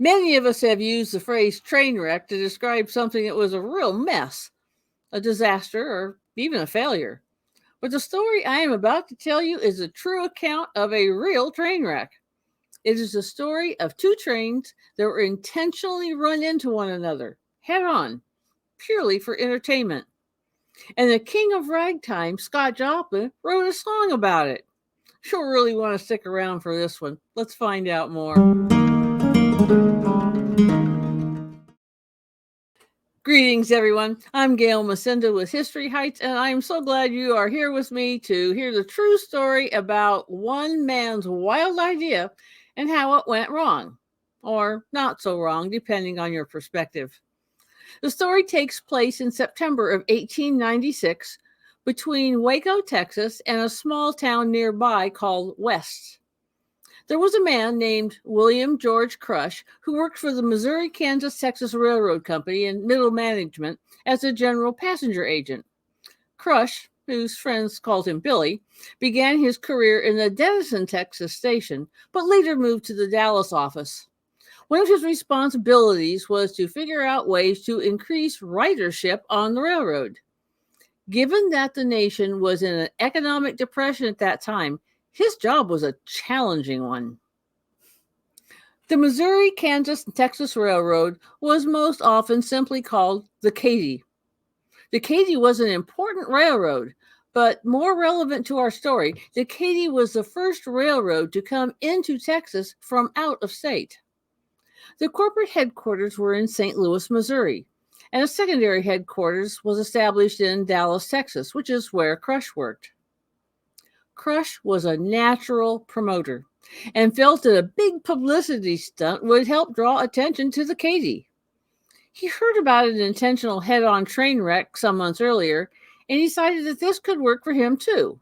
Many of us have used the phrase train wreck to describe something that was a real mess, a disaster, or even a failure. But the story I am about to tell you is a true account of a real train wreck. It is the story of two trains that were intentionally run into one another, head on, purely for entertainment. And the king of ragtime, Scott Joplin, wrote a song about it. You'll really want to stick around for this one. Let's find out more. Greetings, everyone. I'm Gail Macinda with History Heights, and I'm so glad you are here with me to hear the true story about one man's wild idea and how it went wrong, or not so wrong, depending on your perspective. The story takes place in September of 1896 between Waco, Texas, and a small town nearby called West. There was a man named William George Crush who worked for the Missouri, Kansas, Texas Railroad Company in middle management as a general passenger agent. Crush, whose friends called him Billy, began his career in the Denison, Texas station, but later moved to the Dallas office. One of his responsibilities was to figure out ways to increase ridership on the railroad. Given that the nation was in an economic depression at that time, his job was a challenging one. The Missouri, Kansas, and Texas Railroad was most often simply called the Katy. The Katy was an important railroad, but more relevant to our story, the Katy was the first railroad to come into Texas from out of state. The corporate headquarters were in St. Louis, Missouri, and a secondary headquarters was established in Dallas, Texas, which is where Crush worked. Crush was a natural promoter and felt that a big publicity stunt would help draw attention to the Katy. He heard about an intentional head-on train wreck some months earlier and decided that this could work for him too.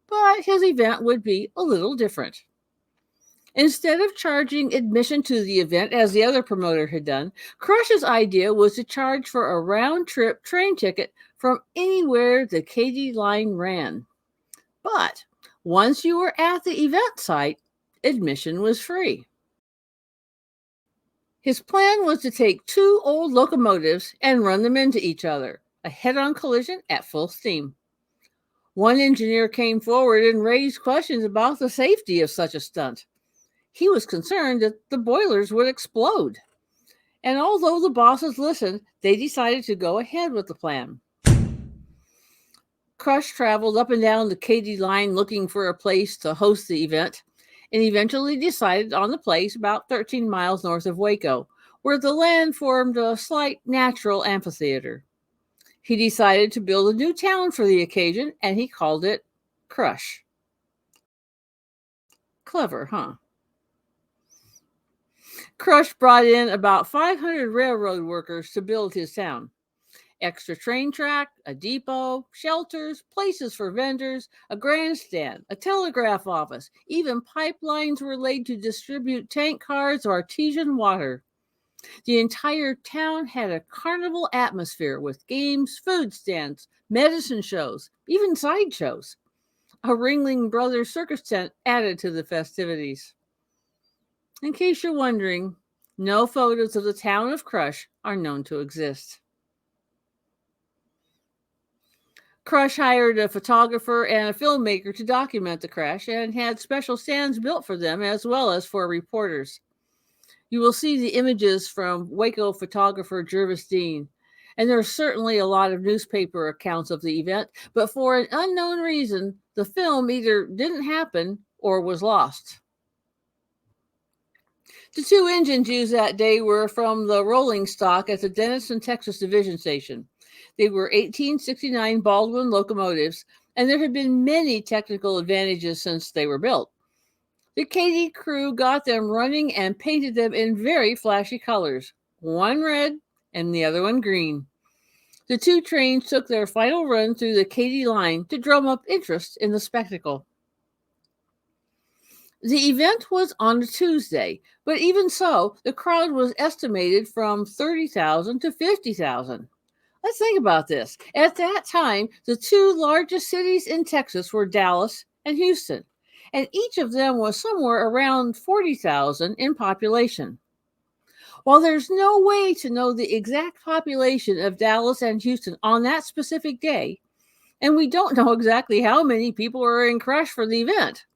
But his event would be a little different. Instead of charging admission to the event as the other promoter had done, Crush's idea was to charge for a round-trip train ticket from anywhere the Katy line ran. But once you were at the event site, admission was free. His plan was to take two old locomotives and run them into each other, a head-on collision at full steam. One engineer came forward and raised questions about the safety of such a stunt. He was concerned that the boilers would explode. And although the bosses listened, they decided to go ahead with the plan. Crush traveled up and down the Katy line looking for a place to host the event and eventually decided on the place about 13 miles north of Waco, where the land formed a slight natural amphitheater. He decided to build a new town for the occasion, and he called it Crush. Clever, huh? Crush brought in about 500 railroad workers to build his town. Extra train track, a depot, shelters, places for vendors, a grandstand, a telegraph office. Even pipelines were laid to distribute tank cars or artesian water. The entire town had a carnival atmosphere with games, food stands, medicine shows, even sideshows. A Ringling Brothers circus tent added to the festivities. In case you're wondering, no photos of the town of Crush are known to exist. Crush hired a photographer and a filmmaker to document the crash and had special stands built for them as well as for reporters. You will see the images from Waco photographer Jervis Dean, and there are certainly a lot of newspaper accounts of the event, but for an unknown reason, the film either didn't happen or was lost. The two engines used that day were from the rolling stock at the Denison, Texas Division Station. They were 1869 Baldwin locomotives, and there had been many technical advantages since they were built. The Katy crew got them running and painted them in very flashy colors, one red and the other one green. The two trains took their final run through the Katy line to drum up interest in the spectacle. The event was on a Tuesday, but even so, the crowd was estimated from 30,000 to 50,000. Let's think about this. At that time, the two largest cities in Texas were Dallas and Houston, and each of them was somewhere around 40,000 in population. While there's no way to know the exact population of Dallas and Houston on that specific day, and we don't know exactly how many people were in Crush for the event,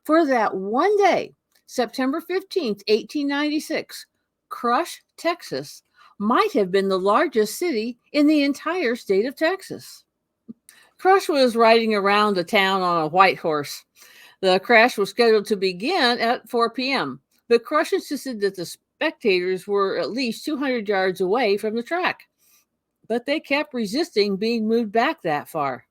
for that one day, September 15th, 1896, Crush, Texas, might have been the largest city in the entire state of Texas. Crush was riding around the town on a white horse. The crash was scheduled to begin at 4 p.m., but Crush insisted that the spectators were at least 200 yards away from the track. But they kept resisting being moved back that far.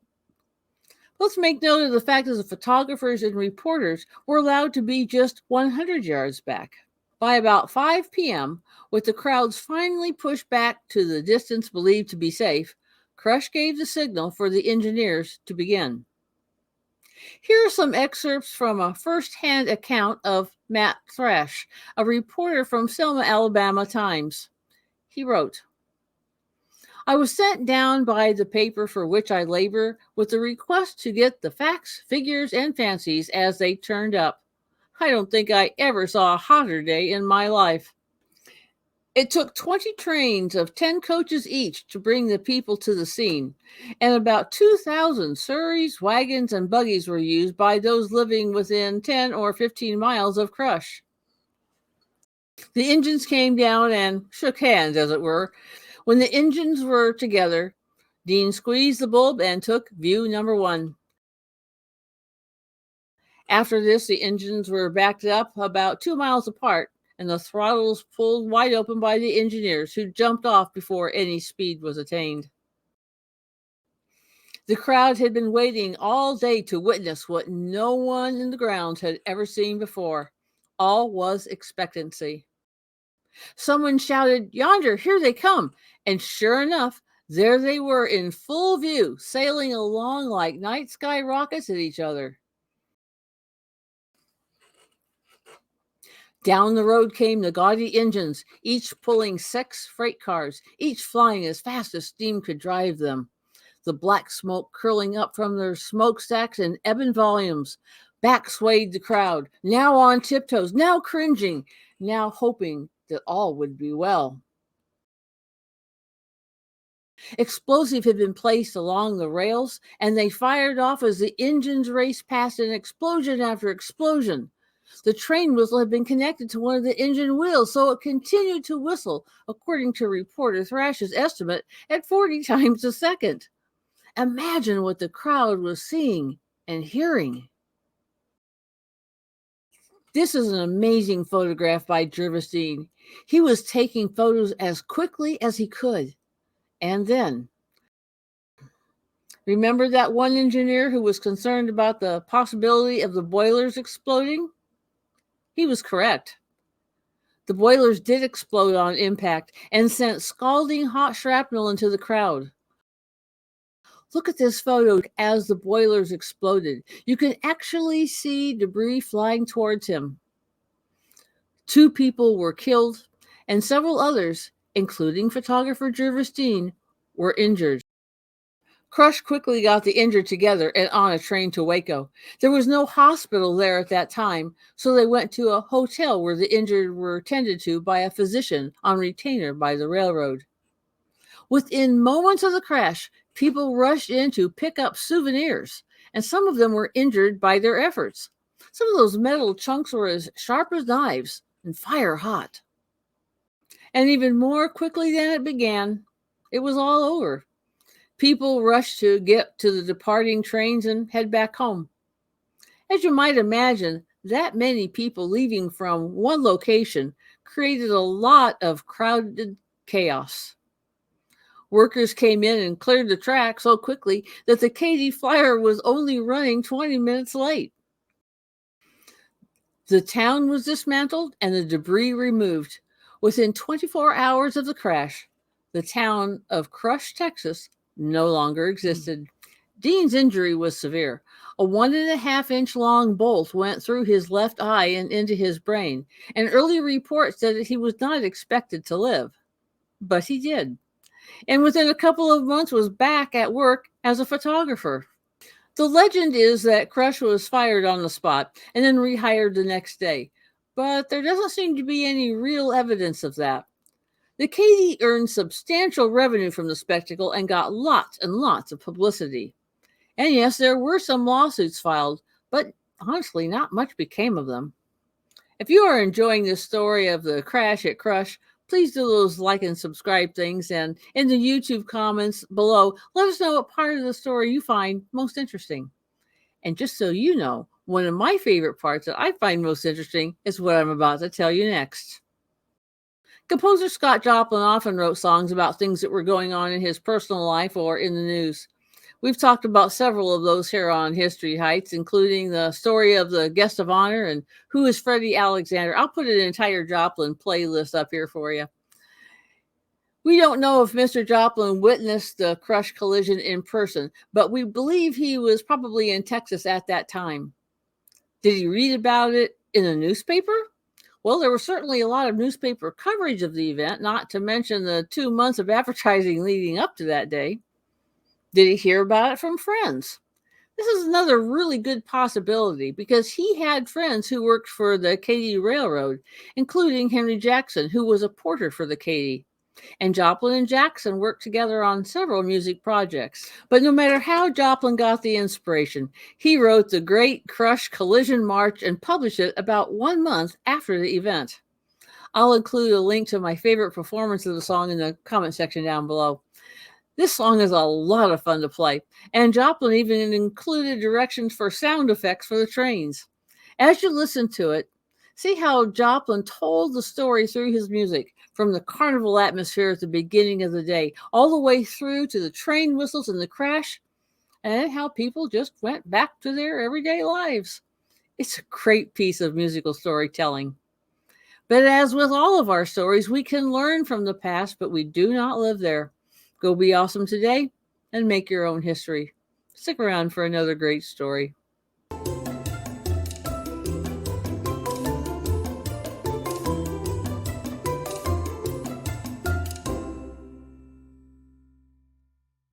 Let's make note of the fact that the photographers and reporters were allowed to be just 100 yards back. By about 5 p.m., with the crowds finally pushed back to the distance believed to be safe, Crush gave the signal for the engineers to begin. Here are some excerpts from a first-hand account of Matt Thrash, a reporter from Selma, Alabama Times. He wrote, "I was sent down by the paper for which I labor with the request to get the facts, figures, and fancies as they turned up. I don't think I ever saw a hotter day in my life. It took 20 trains of 10 coaches each to bring the people to the scene, and about 2,000 surreys, wagons, and buggies were used by those living within 10 or 15 miles of Crush. The engines came down and shook hands, as it were. When the engines were together, Dean squeezed the bulb and took view number one. After this, the engines were backed up about 2 miles apart, and the throttles pulled wide open by the engineers, who jumped off before any speed was attained. The crowd had been waiting all day to witness what no one in the grounds had ever seen before. All was expectancy. Someone shouted, 'Yonder, here they come!' And sure enough, there they were in full view, sailing along like night sky rockets at each other. Down the road came the gaudy engines, each pulling 6 freight cars, each flying as fast as steam could drive them. The black smoke curling up from their smokestacks in ebon volumes. Back swayed the crowd, now on tiptoes, now cringing, now hoping that all would be well. Explosive had been placed along the rails, and they fired off as the engines raced past in explosion after explosion. The train whistle had been connected to one of the engine wheels, so it continued to whistle, according to reporter Thrash's estimate, at 40 times a second. Imagine what the crowd was seeing and hearing. This is an amazing photograph by Jervis Dean. He was taking photos as quickly as he could. And then, remember that one engineer who was concerned about the possibility of the boilers exploding? He was correct. The boilers did explode on impact and sent scalding hot shrapnel into the crowd. Look at this photo as the boilers exploded. You can actually see debris flying towards him. 2 people were killed, and several others, including photographer Jervis Dean, were injured. Crush quickly got the injured together and on a train to Waco. There was no hospital there at that time, so they went to a hotel where the injured were tended to by a physician on retainer by the railroad. Within moments of the crash, people rushed in to pick up souvenirs, and some of them were injured by their efforts. Some of those metal chunks were as sharp as knives and fire hot. And even more quickly than it began, it was all over. People rushed to get to the departing trains and head back home. As you might imagine, that many people leaving from one location created a lot of crowded chaos. Workers came in and cleared the track so quickly that the Katy Flyer was only running 20 minutes late. The town was dismantled and the debris removed. Within 24 hours of the crash, the town of Crush, Texas, no longer existed. Dean's injury was severe. A 1.5-inch long bolt went through his left eye and into his brain, and early reports said that he was not expected to live. But he did, and within a couple of months was back at work as a photographer. The legend is that Crush was fired on the spot and then rehired the next day. but there doesn't seem to be any real evidence of that. The Katy earned substantial revenue from the spectacle and got lots and lots of publicity. And yes, there were some lawsuits filed, but honestly, not much became of them. If you are enjoying this story of the crash at Crush, please do those like and subscribe things. And in the YouTube comments below, let us know what part of the story you find most interesting. And just so you know, one of my favorite parts that I find most interesting is what I'm about to tell you next. Composer Scott Joplin often wrote songs about things that were going on in his personal life or in the news. We've talked about several of those here on History Heights, including the story of the guest of honor and who is Freddie Alexander. I'll put an entire Joplin playlist up here for you. We don't know if Mr. Joplin witnessed the crush collision in person, but we believe he was probably in Texas at that time. Did he read about it in a newspaper? Well, there was certainly a lot of newspaper coverage of the event, not to mention the 2 months of advertising leading up to that day. Did he hear about it from friends? This is another really good possibility because he had friends who worked for the Katy Railroad, including Henry Jackson, who was a porter for the Katy. And Joplin and Jackson worked together on several music projects. But no matter how Joplin got the inspiration, he wrote the Great Crush Collision March and published it about 1 month after the event. I'll include a link to my favorite performance of the song in the comment section down below. This song is a lot of fun to play, and Joplin even included directions for sound effects for the trains. As you listen to it, see how Joplin told the story through his music, from the carnival atmosphere at the beginning of the day, all the way through to the train whistles and the crash, and how people just went back to their everyday lives. It's a great piece of musical storytelling. But as with all of our stories, we can learn from the past, but we do not live there. Go be awesome today and make your own history. Stick around for another great story.